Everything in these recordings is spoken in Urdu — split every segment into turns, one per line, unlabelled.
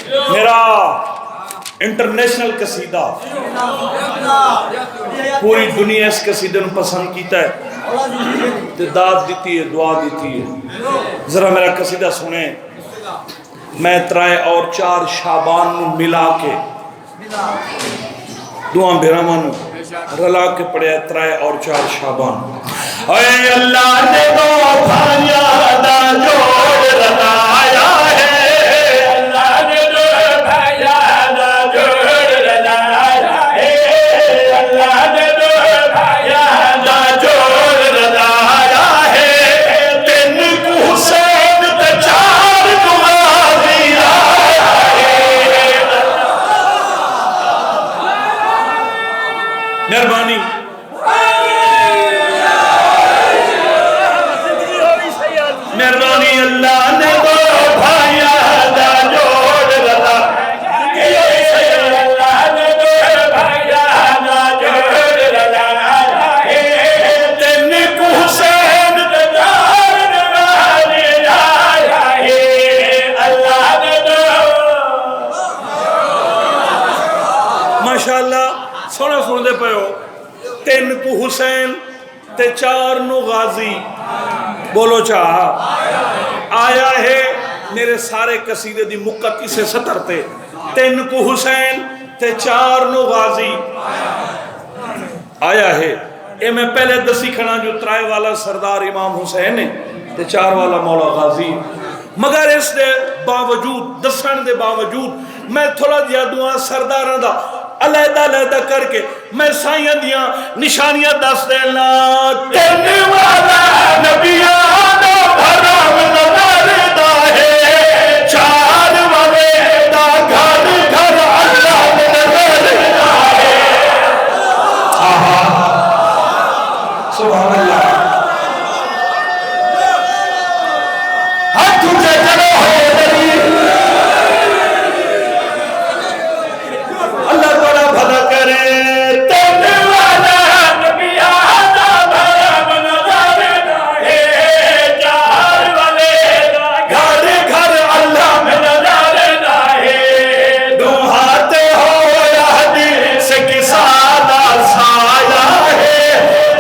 میرا انٹرنیشنل قصیدہ پوری دنیا اس قصیدے کو پسند کیتا ہے، داد دیتی ہے، دعا دیتی ہے. ذرا میرا قصیدہ سنیں. میں ترائے اور 4 شعبان نو ملا کے دعا بیرامن رلا کے پڑھیا ترائے اور 4 شعبان. اے اللہ نے دو بھائیاں دا جوڑ رلایا ہے، اللہ نے دو بھائیاں دا جوڑ رلایا ہے، اللہ نے دو بھائیاں دا جوڑ رلایا ہے. 3 کو حسین تے 4 کو غازی آیا ہے. مہربانی مہربانی. اللہ نے دو بھائیاں دا جوڑ رلا، اللہ نے دو بھائیاں دا جوڑ رلا ہے. 3 کو حسین تے 4 غازی آیا ہے، اللہ نے دو. ماشاءاللہ سونا سن دے پہو. 3 کو حسین تے 4 نو غازی، بولو چاہا آیا ہے. میرے سارے قصیدے دی مقتی سے سطر تے 3 کو حسین تے 4 نو غازی آیا ہے. اے میں پہلے دسی کھنا جو ترائے والا سردار امام حسین ہے تے 4 والا مولا غازی. مگر اس دے باوجود دسن دے باوجود میں تھوڑا دیا دعا سرداراں دا علیحدہ علیحدہ کر کے میں سائیاں دیاں نشانیاں دس دینا. 3 والا نبیاں دا بھرام نظر دا ہے، 4 والے دا گھر گھر اللہ نظر دا ہے. سبحان اللہ. ہاتھ اٹھے چلو ہو نبی، اللہ بڑا بھلا کرے. 3 والا نبیاں دا بھرام نظر دا ہے، 4 والے دا گھر گھر اللہ میں نظر دا ہے. دعاتے ہو حدیث کی سادہ سایہ ہے،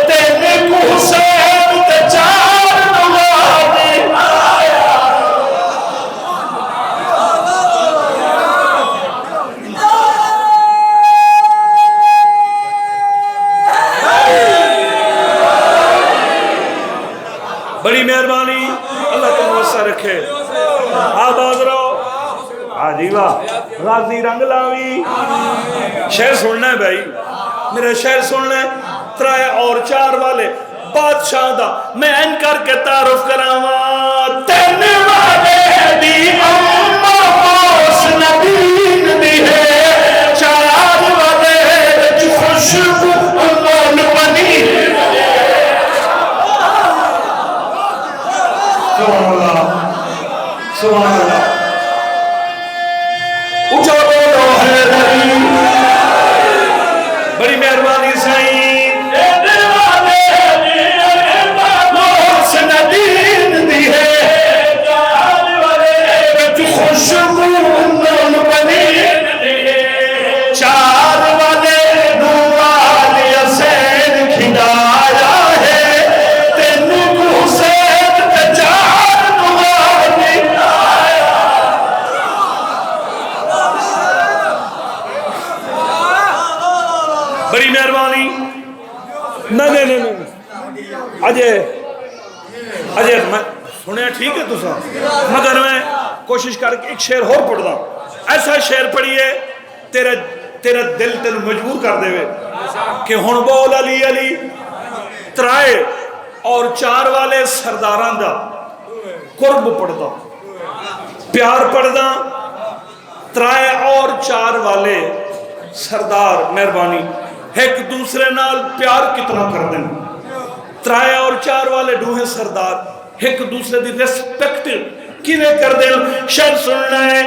3 کو حسین تے 4 غازی آیا. بڑی مہربانی، اللہ کو موسع رکھے. آباد رہو. آجیوہ راضی رنگ لاوی. شہر سننا ہے بھائی، میرے شہر سننا ہے. 3 اور 4 والے بادشاہ دا میں ان کر کے تعارف کراواں. 3 والے دی اماں موس نبین دی ہے، 4 والے جو خوشبو امون بنی. سبحان اللہ سبحان اللہ. اونچا بولو ہے نبی. بڑی مہربانی سائیں. 3 والے دی اماں موس نبین دی ہے، 4 والے جو خوشبو امون بنی دی ہے، 4 والے نور یسین کھڑایا ہے، 3 کو حسین تے 4 غازی آیا. بڑی مہربانی. نہیں اجے میں سنیا ٹھیک ہے تسا، مگر میں کوشش کر کے ایک شعر اور پڑھ دا. ایسا شعر پڑھیے تیرا دل تین مجبور کر دے کہ ہن بول علی علی. 3 اور 4 والے سرداراں دا قرب پڑھدا، پیار پڑھدا. 3 اور 4 والے سردار مہربانی ایک دوسرے نال پیار کتنا کر دیں. 3 اور 4 والے ڈوہیں سردار ایک دوسرے دی ریسپیکٹ کیویں کر دیں. شعر سننا ہے.